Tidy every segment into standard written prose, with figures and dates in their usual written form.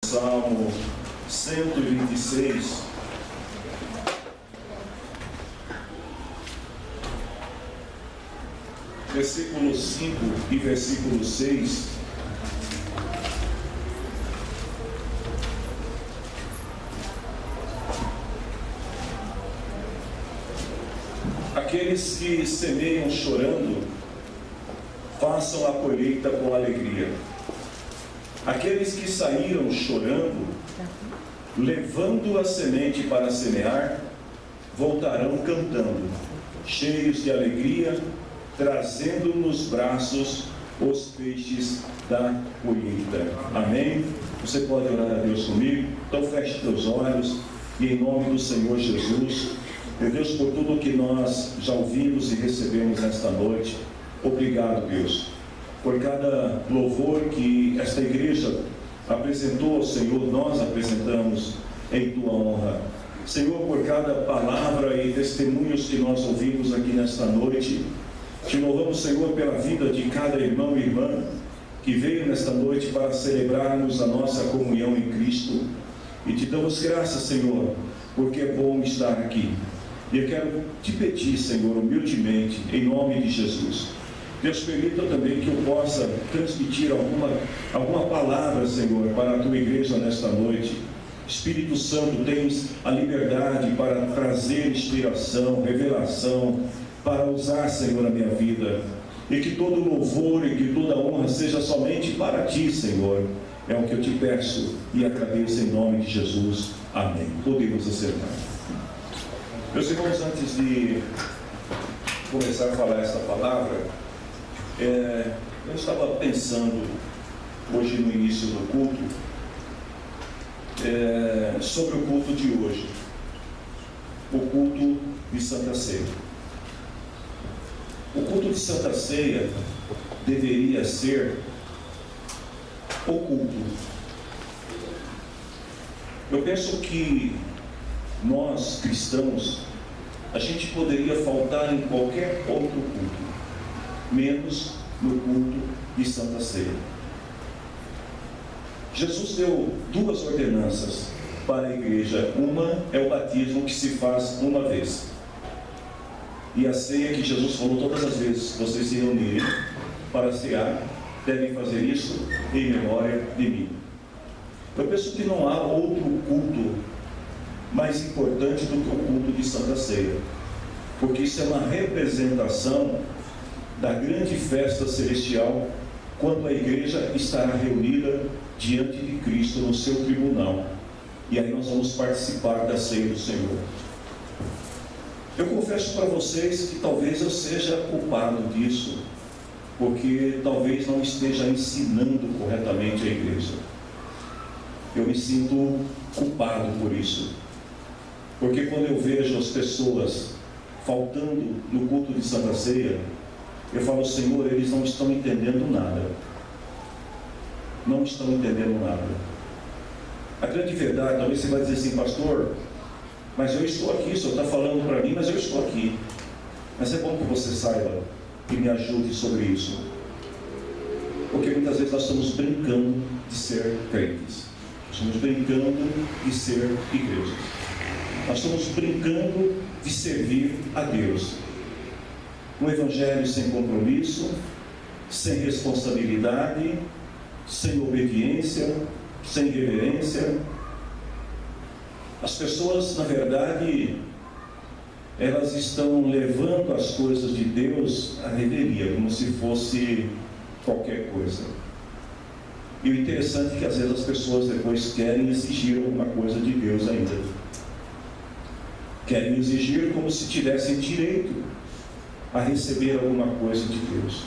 Salmo 126, versículo 5 e versículo 6. Aqueles que semeiam chorando, façam a colheita com alegria. Aqueles que saíram chorando, levando a semente para semear, voltarão cantando, cheios de alegria, trazendo nos braços os feixes da colheita. Amém? Você pode orar a Deus comigo? Então feche teus olhos e em nome do Senhor Jesus, meu Deus, por tudo que nós já ouvimos e recebemos nesta noite, obrigado, Deus, por cada louvor que esta igreja apresentou ao Senhor, nós apresentamos em tua honra. Senhor, por cada palavra e testemunhos que nós ouvimos aqui nesta noite, te louvamos, Senhor, pela vida de cada irmão e irmã que veio nesta noite para celebrarmos a nossa comunhão em Cristo. E te damos graças, Senhor, porque é bom estar aqui. E eu quero te pedir, Senhor, humildemente, em nome de Jesus, Deus, permita também que eu possa transmitir alguma palavra, Senhor, para a tua igreja nesta noite. Espírito Santo, tens a liberdade para trazer inspiração, revelação, para usar, Senhor, a minha vida. E que todo louvor e que toda honra seja somente para ti, Senhor. É o que eu te peço e agradeço em nome de Jesus. Amém. Podemos acertar. Meus irmãos, antes de começar a falar essa palavra, eu estava pensando hoje no início do culto sobre o culto de hoje, o culto de Santa Ceia. O culto de Santa Ceia deveria ser o culto. Eu penso que nós cristãos, a gente poderia faltar em qualquer outro culto, menos no culto de Santa Ceia. Jesus deu duas ordenanças para a igreja. Uma é o batismo, que se faz uma vez, e a ceia, que Jesus falou todas as vezes que vocês se reunirem para cear, devem fazer isso em memória de mim. Eu penso que não há outro culto mais importante do que o culto de Santa Ceia, porque isso é uma representação da grande festa celestial, quando a igreja estará reunida diante de Cristo no seu tribunal, e aí nós vamos participar da ceia do Senhor. Eu confesso para vocês que talvez eu seja culpado disso, porque talvez não esteja ensinando corretamente a igreja. Eu me sinto culpado por isso, porque quando eu vejo as pessoas faltando no culto de Santa Ceia, eu falo, Senhor, eles não estão entendendo nada. Não estão entendendo nada. A grande verdade, talvez você vai dizer assim, pastor, mas eu estou aqui, o senhor está falando para mim, mas eu estou aqui. Mas é bom que você saiba e me ajude sobre isso. Porque muitas vezes nós estamos brincando de ser crentes. Estamos brincando de ser igrejas. Nós estamos brincando de servir a Deus. Um evangelho sem compromisso, sem responsabilidade, sem obediência, sem reverência. As pessoas, na verdade, elas estão levando as coisas de Deus à revelia, como se fosse qualquer coisa. E o interessante é que às vezes as pessoas depois querem exigir alguma coisa de Deus ainda. Querem exigir como se tivessem direito a receber alguma coisa de Deus.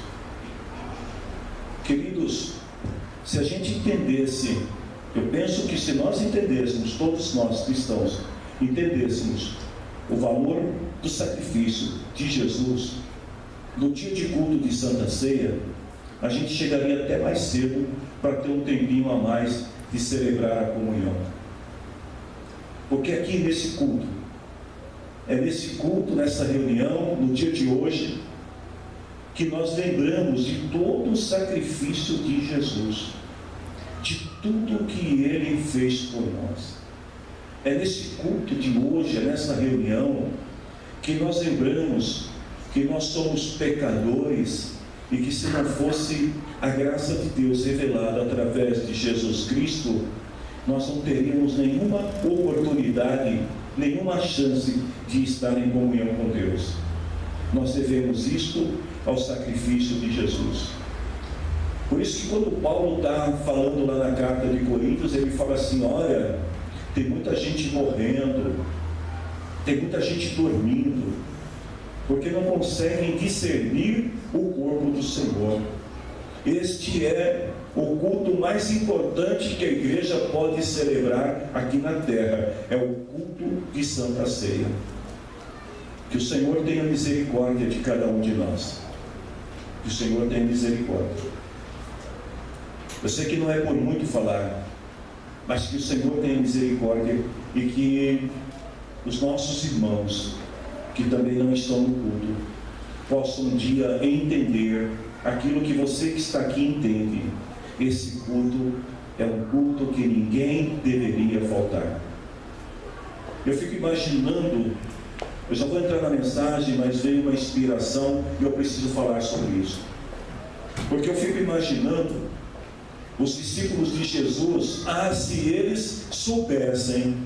Queridos, se a gente entendesse, eu penso que se nós entendêssemos, todos nós cristãos, entendêssemos o valor do sacrifício de Jesus, no dia de culto de Santa Ceia, a gente chegaria até mais cedo para ter um tempinho a mais de celebrar a comunhão. Porque aqui nesse culto, nessa reunião, no dia de hoje, que nós lembramos de todo o sacrifício de Jesus, de tudo o que Ele fez por nós. É nesse culto de hoje, é nessa reunião, que nós lembramos que nós somos pecadores e que se não fosse a graça de Deus revelada através de Jesus Cristo, nós não teríamos nenhuma oportunidade, nenhuma chance de estar em comunhão com Deus. Nós devemos isto ao sacrifício de Jesus. Por isso que quando Paulo está falando lá na carta de Coríntios, ele fala assim: olha, tem muita gente morrendo, tem muita gente dormindo, porque não conseguem discernir o corpo do Senhor. Este é o culto mais importante que a igreja pode celebrar aqui na terra, é o culto de Santa Ceia. Que o Senhor tenha misericórdia de cada um de nós. Que o Senhor tenha misericórdia. Eu sei que não é por muito falar, mas que o Senhor tenha misericórdia e que os nossos irmãos, que também não estão no culto, possam um dia entender aquilo que você que está aqui entende. Esse culto é um culto que ninguém deveria faltar. Eu fico imaginando, eu já vou entrar na mensagem, mas veio uma inspiração e eu preciso falar sobre isso. Porque eu fico imaginando os discípulos de Jesus, se eles soubessem,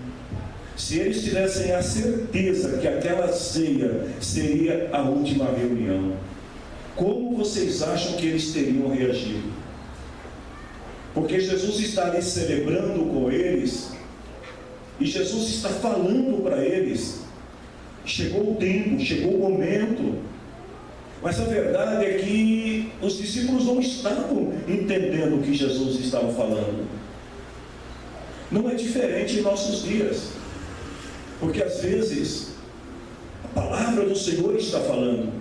se eles tivessem a certeza que aquela ceia seria a última reunião, como vocês acham que eles teriam reagido? Porque Jesus está ali celebrando com eles, e Jesus está falando para eles: chegou o tempo, chegou o momento. Mas a verdade é que os discípulos não estavam entendendo o que Jesus estava falando. Não é diferente em nossos dias, porque às vezes a palavra do Senhor está falando,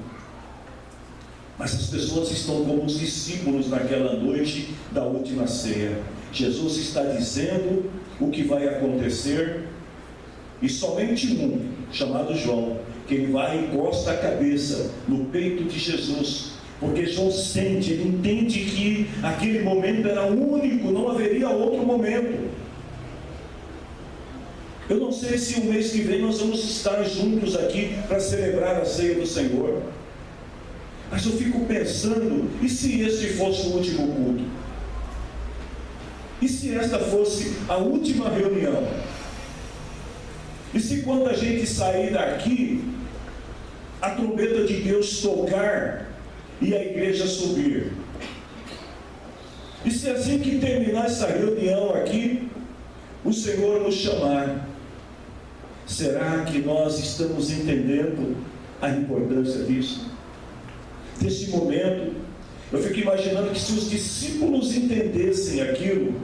mas as pessoas estão como os discípulos naquela noite da última ceia. Jesus está dizendo o que vai acontecer, e somente um, chamado João, que ele vai e encosta a cabeça no peito de Jesus, porque João sente, ele entende que aquele momento era único, não haveria outro momento. Eu não sei se o mês que vem nós vamos estar juntos aqui para celebrar a ceia do Senhor, mas eu fico pensando, e se este fosse o último culto? E se esta fosse a última reunião? E se quando a gente sair daqui, a trombeta de Deus tocar e a igreja subir? E se assim que terminar essa reunião aqui, o Senhor nos chamar, será que nós estamos entendendo a importância disso? Desse momento, eu fico imaginando que se os discípulos entendessem aquilo,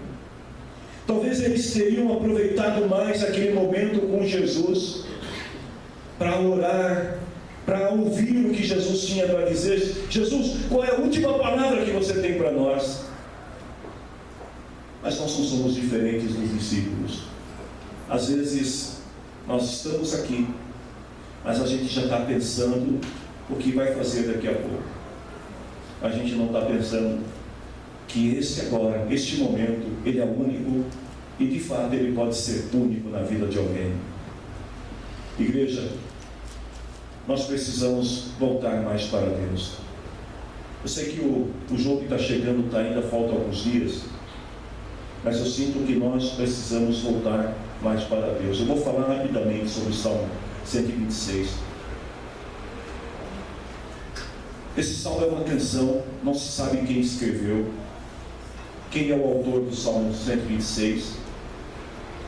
talvez eles teriam aproveitado mais aquele momento com Jesus para orar, para ouvir o que Jesus tinha para dizer. Jesus, qual é a última palavra que você tem para nós? Mas nós não somos diferentes dos discípulos. Às vezes nós estamos aqui, mas a gente já está pensando o que vai fazer daqui a pouco. A gente não está pensando que este momento, ele é único, e de fato ele pode ser único na vida de alguém. Igreja, nós precisamos voltar mais para Deus. Eu sei que o jogo que está chegando ainda falta alguns dias, mas eu sinto que nós precisamos voltar mais para Deus. Eu vou falar rapidamente sobre o Salmo 126. Esse salmo é uma canção, não se sabe quem escreveu, quem é o autor do Salmo 126.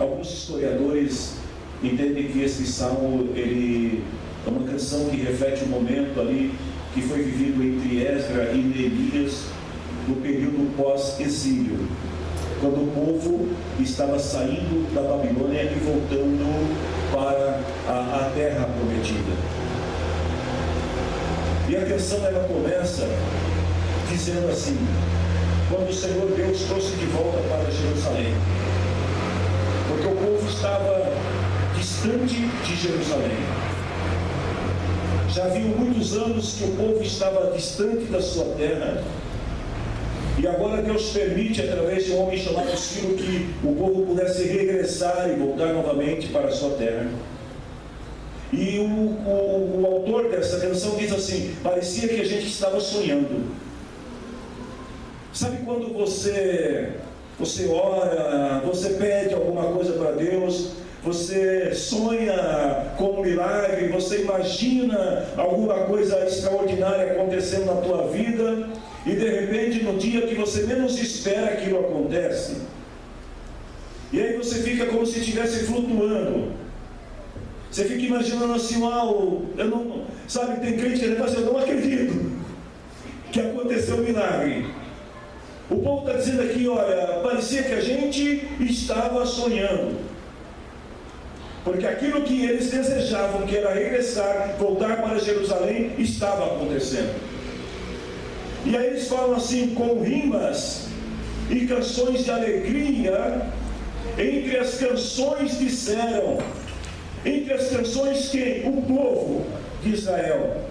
Alguns historiadores entendem que esse salmo ele é uma canção que reflete um momento ali que foi vivido entre Esdras e Neemias no período pós-exílio, quando o povo estava saindo da Babilônia e voltando para a terra prometida. E a canção ela começa dizendo assim: quando o Senhor Deus trouxe de volta para Jerusalém, porque o povo estava distante de Jerusalém. Já haviam muitos anos que o povo estava distante da sua terra, E agora Deus permite, através de um homem chamado Ciro, que o povo pudesse regressar e voltar novamente para a sua terra. E o autor dessa canção diz assim: parecia que a gente estava sonhando. Sabe quando você ora, você pede alguma coisa para Deus, você sonha com um milagre, você imagina alguma coisa extraordinária acontecendo na tua vida, e de repente no dia que você menos espera aquilo acontece, e aí você fica como se estivesse flutuando. Você fica imaginando assim: uau, eu não, sabe, tem crente que fala assim: eu não acredito que aconteceu um milagre. O povo está dizendo aqui: olha, parecia que a gente estava sonhando, porque aquilo que eles desejavam, que era regressar, voltar para Jerusalém, estava acontecendo. E aí eles falam assim: com rimas e canções de alegria, entre as canções disseram, entre as canções que o povo de Israel,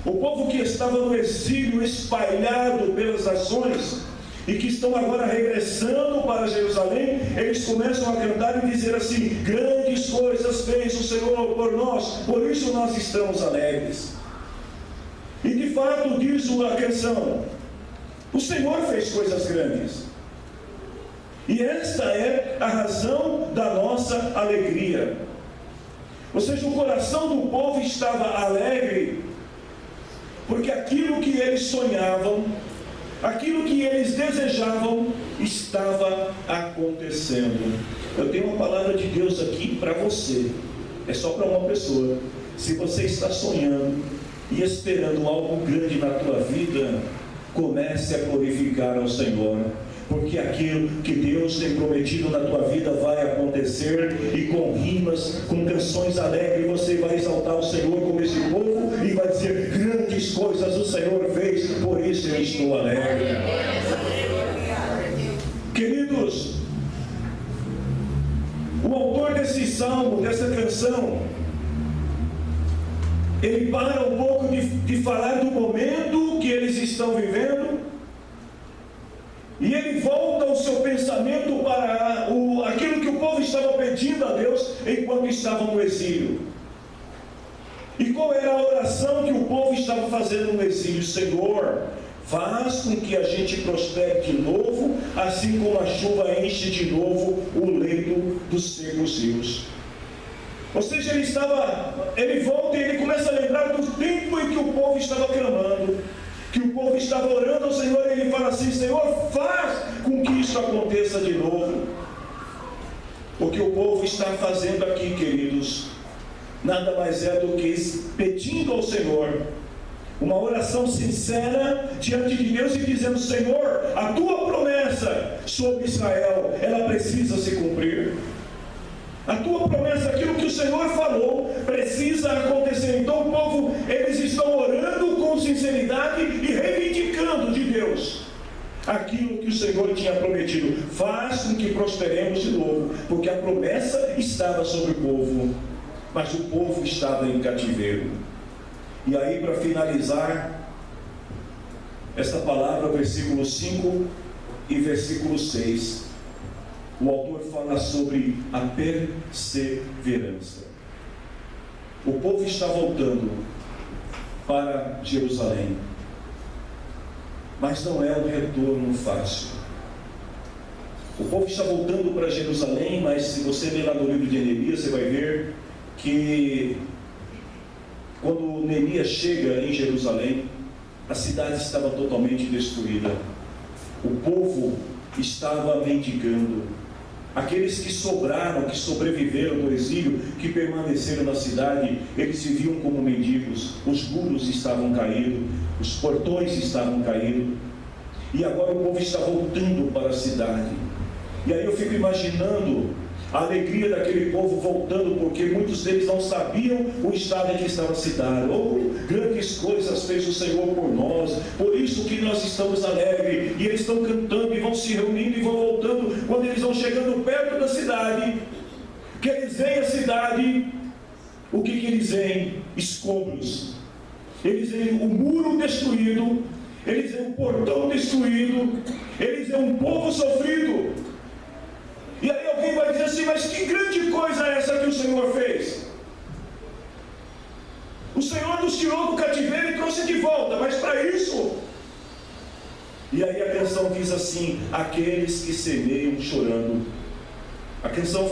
o povo que estava no exílio, espalhado pelas nações, e que estão agora regressando para Jerusalém, eles começam a cantar e dizer assim: grandes coisas fez o Senhor por nós, por isso nós estamos alegres. E de fato diz a canção: o Senhor fez coisas grandes, e esta é a razão da nossa alegria. Ou seja, o coração do povo estava alegre, porque aquilo que eles sonhavam, aquilo que eles desejavam, estava acontecendo. Eu tenho uma palavra de Deus aqui para você. É só para uma pessoa. Se você está sonhando e esperando algo grande na tua vida, comece a glorificar ao Senhor, porque aquilo que Deus tem prometido na tua vida vai acontecer. E com rimas, com canções alegres, você vai exaltar o Senhor como esse povo e vai dizer: grandes coisas o Senhor fez, por isso eu estou alegre. Queridos, o autor desse salmo, dessa canção, ele para um pouco de falar do momento que eles estão vivendo, e ele volta o seu pensamento para aquilo que o povo estava pedindo a Deus enquanto estavam no exílio. E qual era a oração que o povo estava fazendo no exílio? Senhor, faz com que a gente prospere de novo, assim como a chuva enche de novo o leito dos secos rios. Ou seja, ele volta e ele começa a lembrar do tempo em que o povo estava clamando, que o povo estava orando ao Senhor, e ele fala assim: Senhor, faz com que isso aconteça de novo. O que o povo está fazendo aqui, queridos, nada mais é do que pedindo ao Senhor uma oração sincera diante de Deus e dizendo: Senhor, a tua promessa sobre Israel, ela precisa se cumprir. A tua promessa, aquilo que o Senhor falou, precisa acontecer. Então o povo, eles estão orando com sinceridade e reivindicando de Deus aquilo que o Senhor tinha prometido. Faz com que prosperemos de novo, porque a promessa estava sobre o povo, mas o povo estava em cativeiro. E aí, para finalizar esta palavra, versículo 5 e versículo 6, o autor fala sobre a perseverança. O povo está voltando para Jerusalém, mas não é um retorno fácil. O povo está voltando para Jerusalém, mas se você ler lá no livro de Neemias, você vai ver que quando Neemias chega em Jerusalém, a cidade estava totalmente destruída. O povo estava mendigando. Aqueles que sobraram, que sobreviveram no exílio, que permaneceram na cidade, eles viviam como mendigos. Os muros estavam caídos, os portões estavam caídos, e agora o povo está voltando para a cidade. E aí eu fico imaginando a alegria daquele povo voltando, porque muitos deles não sabiam o estado em que estava a cidade. Oh, grandes coisas fez o Senhor por nós, por isso que nós estamos alegres. E eles estão cantando e vão se reunindo e vão voltando. Quando eles vão chegando perto da cidade, que eles veem a cidade, o que eles veem? Escombros. Eles veem o muro destruído, eles veem um portão destruído, eles veem um povo sofrido. E aí alguém vai dizer assim: mas que grande coisa é essa que o Senhor fez? O Senhor nos tirou do cativeiro e trouxe de volta, mas para isso... E aí a canção diz assim: aqueles que semeiam chorando. A canção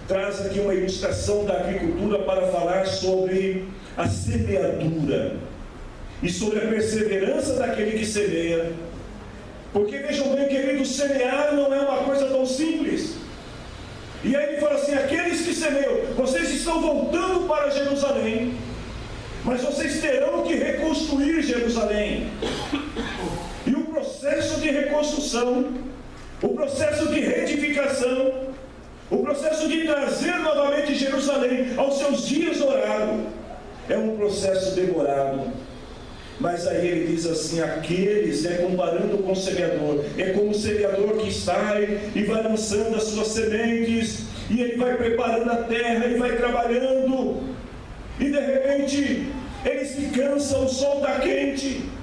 traz aqui uma ilustração da agricultura para falar sobre a semeadura e sobre a perseverança daquele que semeia. Porque vejam bem, queridos, semear não é uma coisa tão simples. E aí ele fala assim: aqueles que semeiam, vocês estão voltando para Jerusalém, mas vocês terão que reconstruir Jerusalém. E o processo de reconstrução, o processo de reedificação, o processo de trazer novamente Jerusalém aos seus dias dourados, é um processo demorado. Mas aí ele diz assim: aqueles, comparando com o semeador, é como o semeador que sai e vai lançando as suas sementes, e ele vai preparando a terra e vai trabalhando, e de repente ele se cansa, o sol está quente.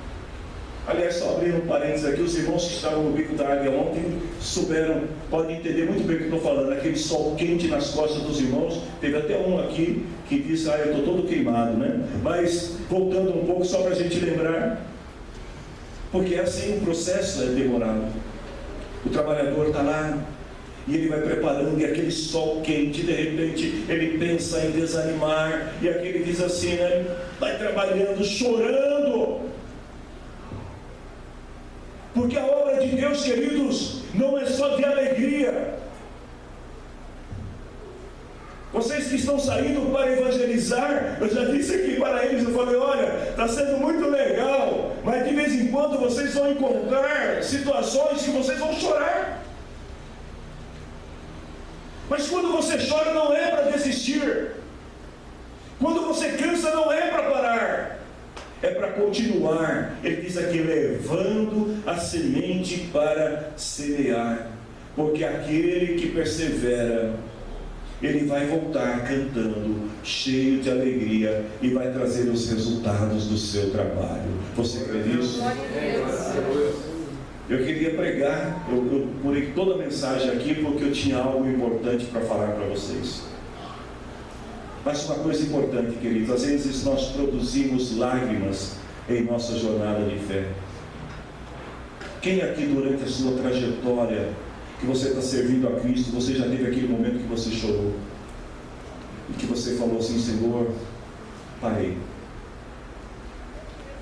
Aliás, só abrindo um parênteses aqui, os irmãos que estavam no Bico da Águia ontem souberam, podem entender muito bem o que eu estou falando. Aquele sol quente nas costas dos irmãos. Teve até um aqui que disse: eu estou todo queimado, né? Mas voltando um pouco, só para a gente lembrar, porque assim o processo é demorado. O trabalhador está lá e ele vai preparando, e aquele sol quente, de repente ele pensa em desanimar, e aqui ele diz assim, né? Vai trabalhando, chorando. Porque a obra de Deus, queridos, não é só de alegria. Vocês que estão saindo para evangelizar, eu já disse aqui para eles, eu falei: olha, está sendo muito legal, mas de vez em quando vocês vão encontrar situações que vocês vão chorar. Mas quando você chora não é para desistir. Quando você cansa não é para parar, é para continuar. Ele diz aqui: levando a semente para semear. Porque aquele que persevera, ele vai voltar cantando, cheio de alegria, e vai trazer os resultados do seu trabalho. Você crê nisso? Eu queria pregar, eu pulei toda a mensagem aqui porque eu tinha algo importante para falar para vocês. Mas uma coisa importante, queridos, às vezes nós produzimos lágrimas em nossa jornada de fé. Quem aqui durante a sua trajetória, que você está servindo a Cristo, você já teve aquele momento que você chorou? E que você falou assim: Senhor, parei.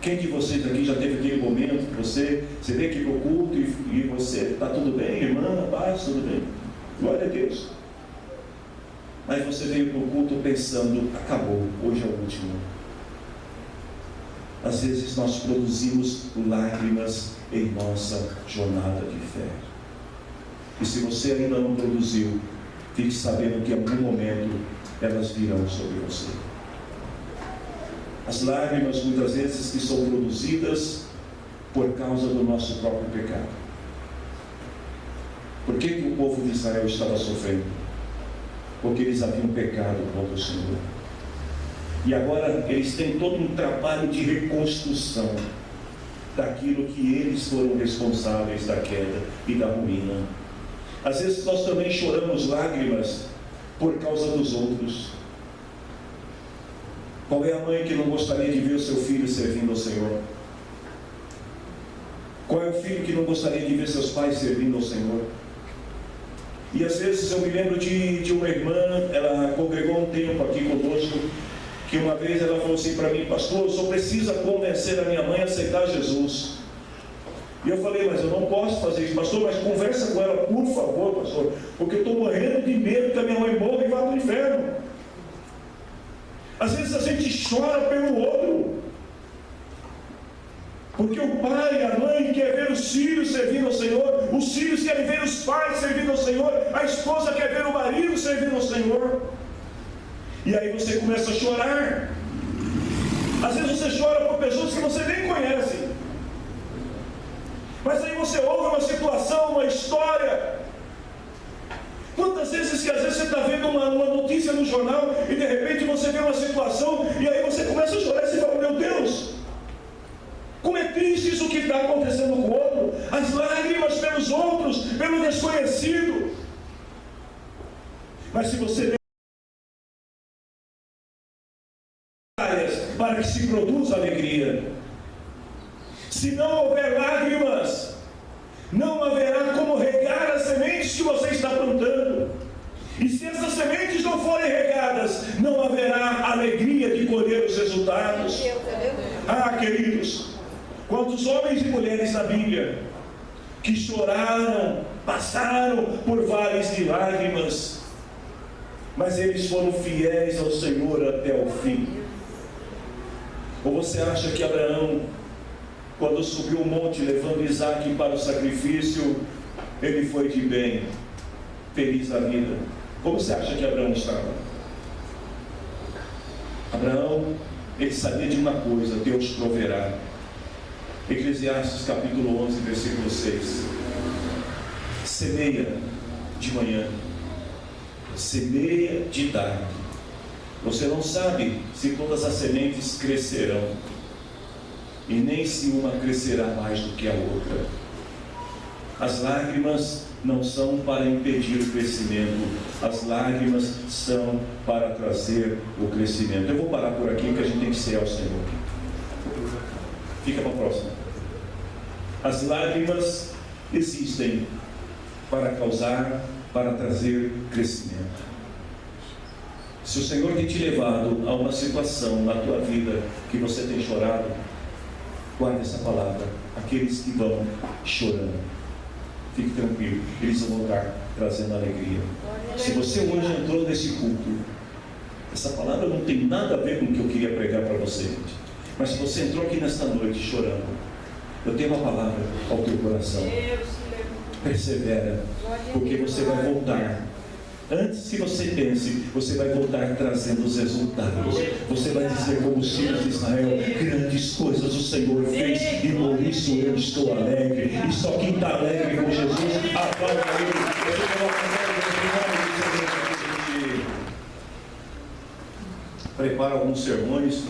Quem de vocês aqui já teve aquele momento que você vem aqui para o culto e você, está tudo bem, irmã, paz, tudo bem? Glória a Deus. Mas você veio para o culto pensando: acabou, hoje é o último. Às vezes nós produzimos lágrimas em nossa jornada de fé. E se você ainda não produziu, fique sabendo que em algum momento elas virão sobre você. As lágrimas muitas vezes que são produzidas por causa do nosso próprio pecado. Por que o povo de Israel estava sofrendo? Porque eles haviam pecado contra o Senhor. E agora eles têm todo um trabalho de reconstrução daquilo que eles foram responsáveis da queda e da ruína. Às vezes nós também choramos lágrimas por causa dos outros. Qual é a mãe que não gostaria de ver o seu filho servindo ao Senhor? Qual é o filho que não gostaria de ver seus pais servindo ao Senhor? E às vezes eu me lembro de uma irmã, ela congregou um tempo aqui conosco, que uma vez ela falou assim para mim: pastor, eu só preciso convencer a minha mãe a aceitar Jesus. E eu falei: mas eu não posso fazer isso, pastor, mas conversa com ela, por favor, pastor, porque eu estou morrendo de medo que a minha mãe morra e vá para o inferno. Às vezes a gente chora pelo outro, porque o pai e a mãe querem ver os filhos servindo ao Senhor, os filhos querem ver os pais servindo ao Senhor, a esposa quer ver o marido servindo ao Senhor. E aí você começa a chorar. Às vezes você chora por pessoas que você nem conhece, mas aí você ouve uma situação, uma história. Quantas vezes que às vezes você está vendo uma notícia no jornal e de repente você vê uma situação e aí você começa a chorar e você fala: meu Deus, como é triste isso que está. está acontecendo com o outro, as lágrimas pelos outros, pelo desconhecido. Mas se você para que se produza alegria, se não houver lágrimas, não haverá como regar as sementes que você está plantando. E se essas sementes não forem regadas, não haverá alegria de colher os resultados. Ah, queridos, quantos homens e mulheres na Bíblia que choraram, passaram por vales de lágrimas, mas eles foram fiéis ao Senhor até o fim. Ou você acha que Abraão, quando subiu o monte levando Isaque para o sacrifício, ele foi de bem, feliz da vida? Como você acha que Abraão estava? Abraão, ele sabia de uma coisa: Deus proverá. Eclesiastes capítulo 11, versículo 6. Semeia de manhã, semeia de tarde. Você não sabe se todas as sementes crescerão, e nem se uma crescerá mais do que a outra. As lágrimas não são para impedir o crescimento, as lágrimas são para trazer o crescimento. Eu vou parar por aqui, que a gente tem que ser ao Senhor. Fica para a próxima. As lágrimas existem para causar, para trazer crescimento. Se o Senhor tem te levado a uma situação na tua vida que você tem chorado, guarde essa palavra: aqueles que vão chorando, fique tranquilo, eles vão voltar trazendo alegria. Se você hoje entrou nesse culto, essa palavra não tem nada a ver com o que eu queria pregar para você, mas se você entrou aqui nesta noite chorando, eu tenho uma palavra ao teu coração: persevera, porque você vai voltar. Antes que você pense, você vai voltar trazendo os resultados. Você vai dizer como os filhos de Israel: grandes coisas o Senhor fez, e por isso eu estou alegre. E só quem está alegre com Jesus, aplauda ele. Prepara alguns sermões,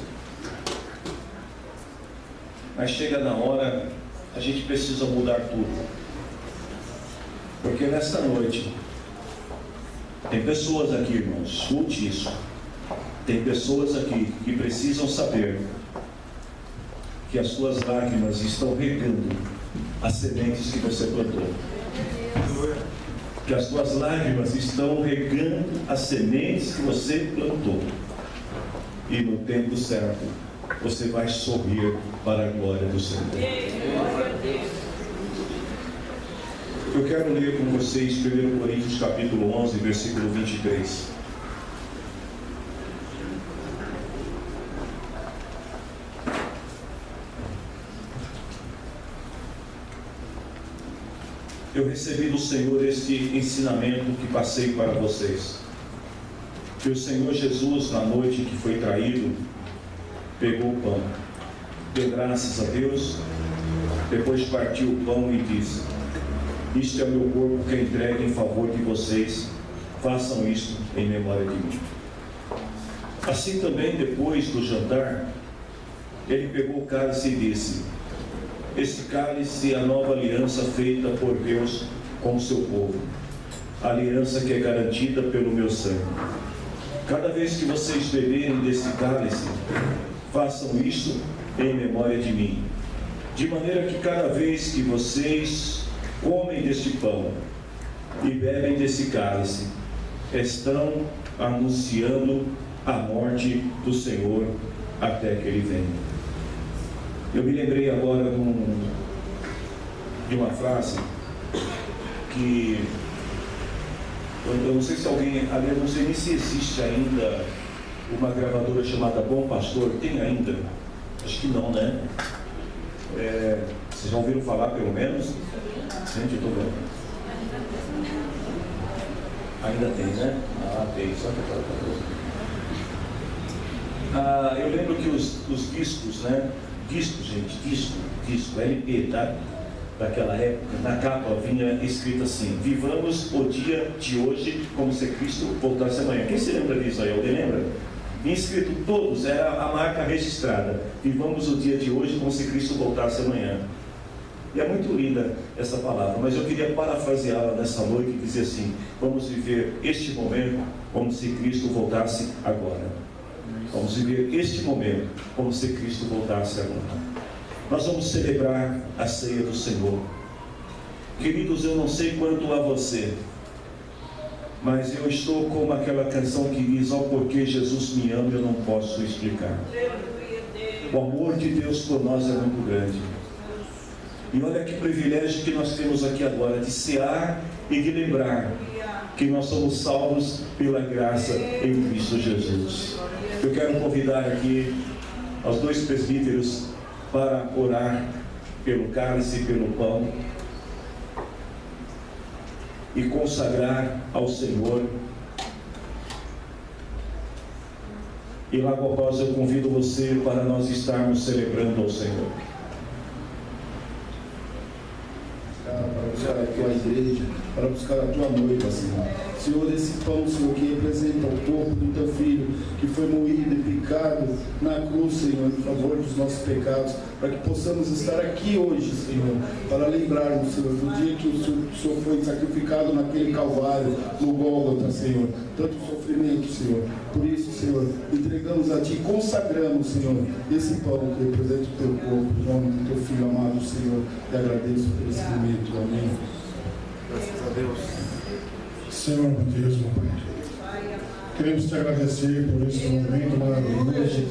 mas chega na hora, a gente precisa mudar tudo. Porque nesta noite tem pessoas aqui, irmãos, escute isso. Tem pessoas aqui que precisam saber que as suas lágrimas estão regando as sementes que você plantou. Que as suas lágrimas estão regando as sementes que você plantou. E no tempo certo, você vai sorrir para a glória do Senhor. Eu quero ler com vocês 1 Coríntios capítulo 11, versículo 23. Eu recebi do Senhor este ensinamento que passei para vocês. Que o Senhor Jesus, na noite que foi traído, pegou o pão, deu graças a Deus, depois partiu o pão e disse: isto é o meu corpo que é entregue em favor de vocês, façam isto em memória de mim. Assim também, depois do jantar, ele pegou o cálice e disse: este cálice é a nova aliança feita por Deus com o seu povo, a aliança que é garantida pelo meu sangue. Cada vez que vocês beberem desse cálice, façam isto em memória de mim, de maneira que cada vez que vocês comem deste pão e bebem desse cálice, estão anunciando a morte do Senhor até que Ele venha. Eu me lembrei agora de uma frase que eu não sei se alguém, aliás, não sei nem se existe ainda uma gravadora chamada Bom Pastor. Tem ainda? Acho que não, né? Vocês já ouviram falar pelo menos? Gente, eu estou vendo. Ainda tem, né? Tem, só que eu lembro que os discos, né? Disco, LP, tá? Daquela época, na capa vinha escrito assim: vivamos o dia de hoje como se Cristo voltasse amanhã. Quem se lembra disso aí? Alguém lembra? Vinha escrito todos, era a marca registrada: vivamos o dia de hoje como se Cristo voltasse amanhã. E é muito linda essa palavra, mas eu queria parafraseá-la nessa noite e dizer assim: vamos viver este momento como se Cristo voltasse agora. Vamos viver este momento como se Cristo voltasse agora. Nós vamos celebrar a ceia do Senhor. Queridos, eu não sei quanto a você, mas eu estou como aquela canção que diz: ó, porque Jesus me ama, eu não posso explicar. O amor de Deus por nós é muito grande. E olha que privilégio que nós temos aqui agora, de cear e de lembrar que nós somos salvos pela graça em Cristo Jesus. Eu quero convidar aqui os dois presbíteros para orar pelo cálice e pelo pão e consagrar ao Senhor. E logo após eu convido você para nós estarmos celebrando ao Senhor. Para buscar a tua igreja, para buscar a tua noiva, Senhor. Senhor, esse pão, Senhor, que representa o corpo do teu filho, que foi moído e picado na cruz, Senhor, em favor dos nossos pecados, para que possamos estar aqui hoje, Senhor, para lembrarmos, Senhor, do dia que o Senhor foi sacrificado naquele Calvário, no Gólgota, Senhor. Tanto sofrimento, Senhor. Por isso, Senhor, entregamos a Ti e consagramos, Senhor, esse pão que representa o Teu corpo, em nome do Teu Filho amado, Senhor. E agradeço por esse momento. Amém. Graças a Deus. Senhor, meu Deus, meu Pai, queremos Te agradecer por esse momento maravilhoso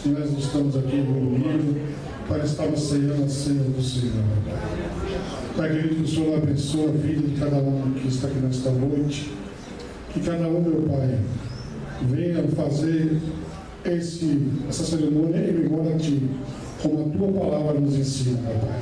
que nós estamos aqui reunidos para estarmos ceando a ceia do Senhor, meu Pai. Pai querido, que o Senhor abençoe a vida de cada um que está aqui nesta noite, que cada um, meu Pai, venha fazer essa cerimônia em memória a Ti, como a Tua palavra nos ensina, meu Pai.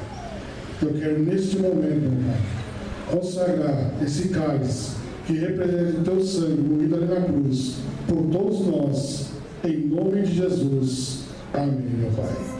Eu quero neste momento, meu Pai, consagrar esse cálice que representa o Teu sangue moído ali na cruz, por todos nós, em nome de Jesus. Amém, meu Pai.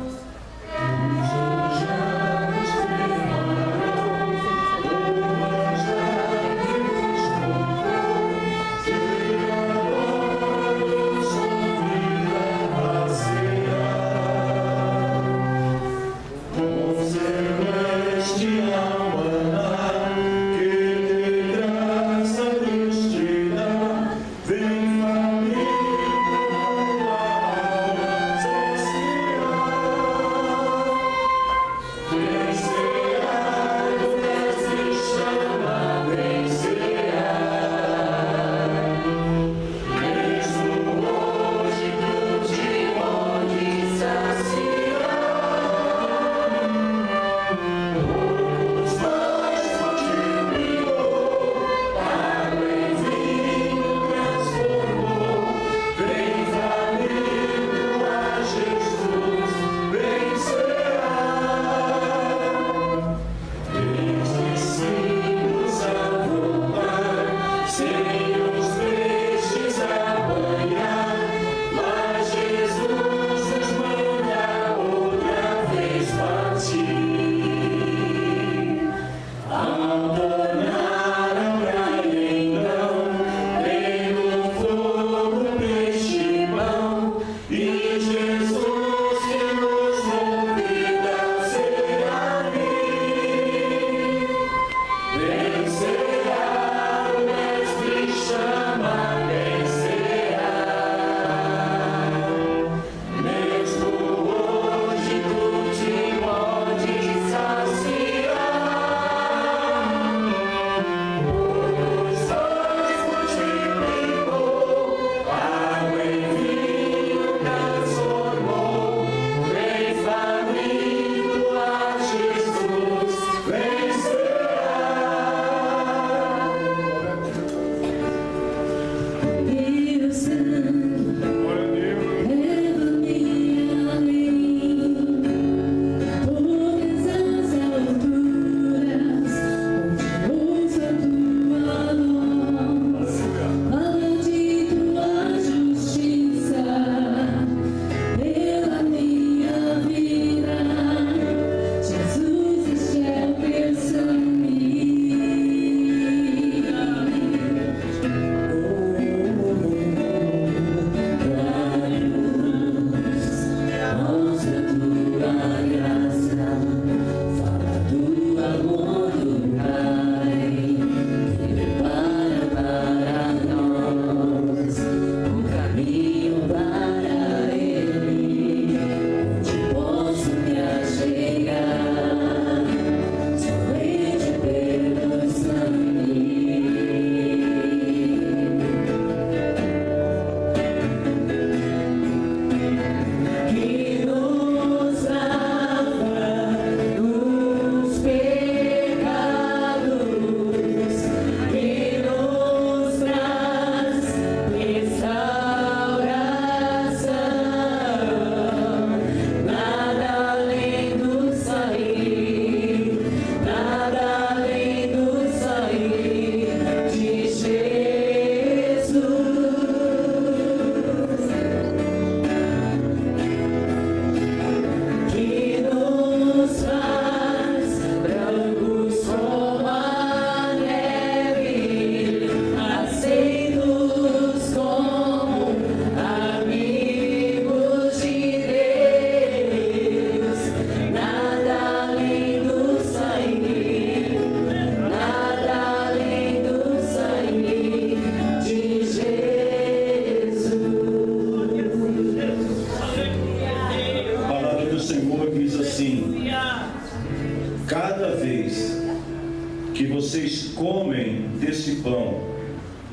vocês comem desse pão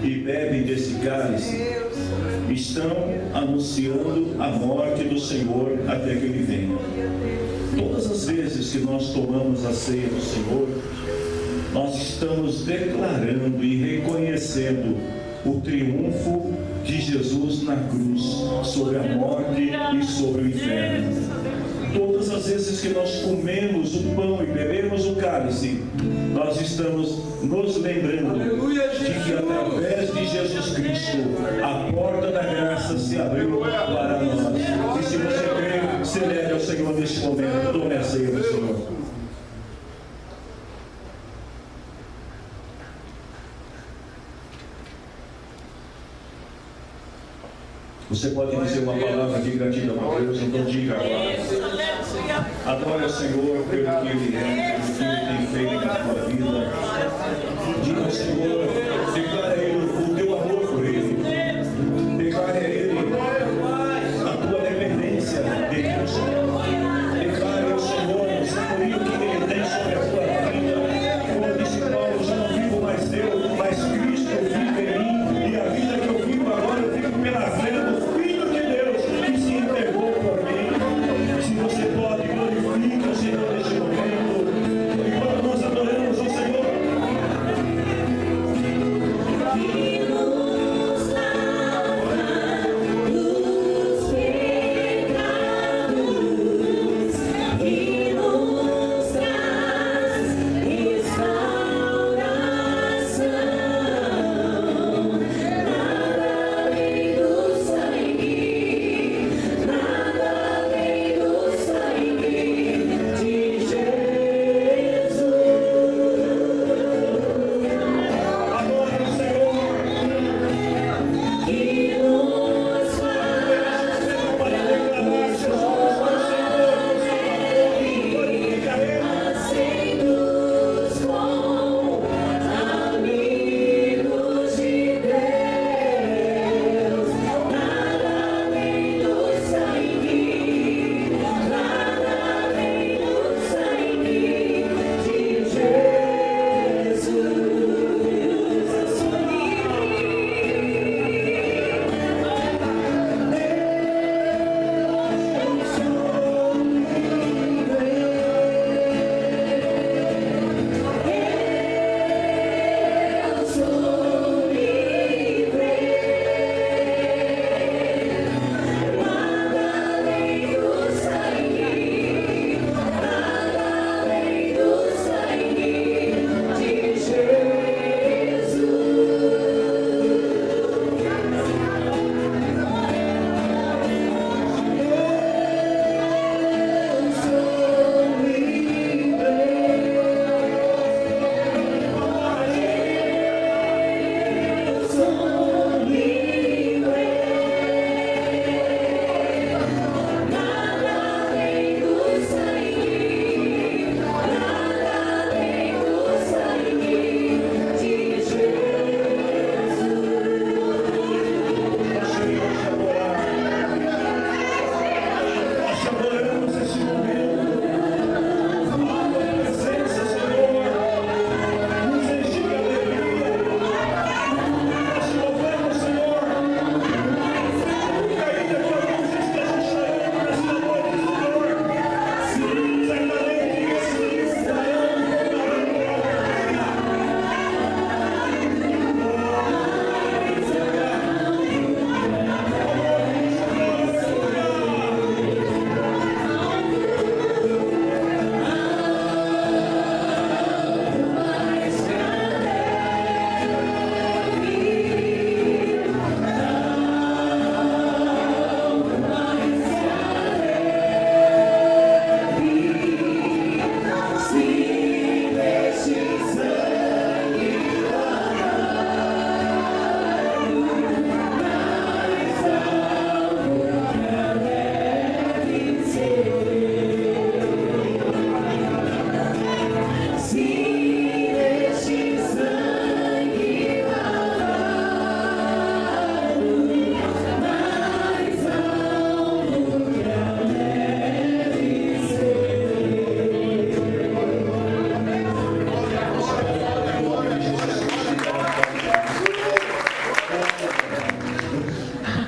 e bebem desse cálice, estão anunciando a morte do Senhor até que Ele venha. Todas as vezes que nós tomamos a ceia do Senhor, nós estamos declarando e reconhecendo o triunfo de Jesus na cruz sobre a morte e sobre o inferno. Todas as vezes que nós comemos o pão e bebemos o cálice, nós estamos nos lembrando de que através de Jesus Cristo a porta da graça se abriu para nós. E se você crê, celebra ao Senhor neste momento. Tome a ceia do Senhor. Você pode dizer uma palavra de gratidão a Deus, então diga agora. Adore ao Senhor pelo que Ele é, pelo que Ele tem feito na tua vida. Diga ao Senhor, declara a Ele o teu amor por Ele. Declara a Ele a tua dependência de Deus. Declara ao Senhor o senhorio que Ele tem sobre a tua vida. Como disse Paulo, já não vivo mais eu, mas Cristo vive em mim. E a vida que eu vivo agora, eu vivo pela fé do Filho de Deus que se entregou por mim. Se você pode, glorifique o Senhor neste momento. Enquanto nós adoramos o Senhor.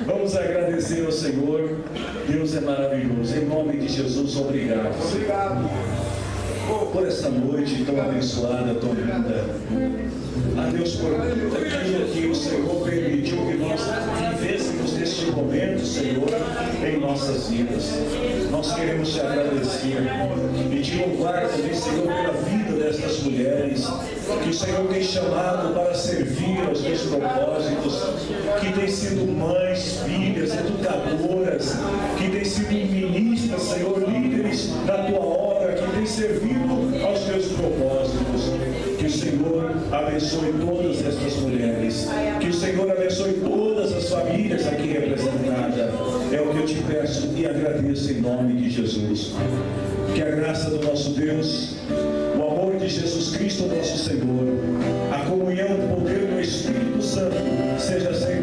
Vamos agradecer ao Senhor. Deus é maravilhoso. Em nome de Jesus, obrigado. Obrigado. Por essa noite tão abençoada, tão linda. A Deus por tudo aquilo que o Senhor permitiu que nós vivêssemos neste momento, Senhor, em nossas vidas. Nós queremos te agradecer e te louvar também, Senhor, pela vida destas mulheres que o Senhor tem chamado para servir aos teus propósitos, que têm sido mães, filhas, educadoras, que têm sido ministras, Senhor, líderes da tua obra, que têm servido aos teus propósitos. Que o Senhor abençoe todas estas mulheres, que o Senhor abençoe todas as famílias aqui representadas. É o que eu te peço e agradeço em nome de Jesus. Que a graça do nosso Deus, o amor de Jesus Cristo, nosso Senhor, a comunhão, o poder do Espírito Santo seja sempre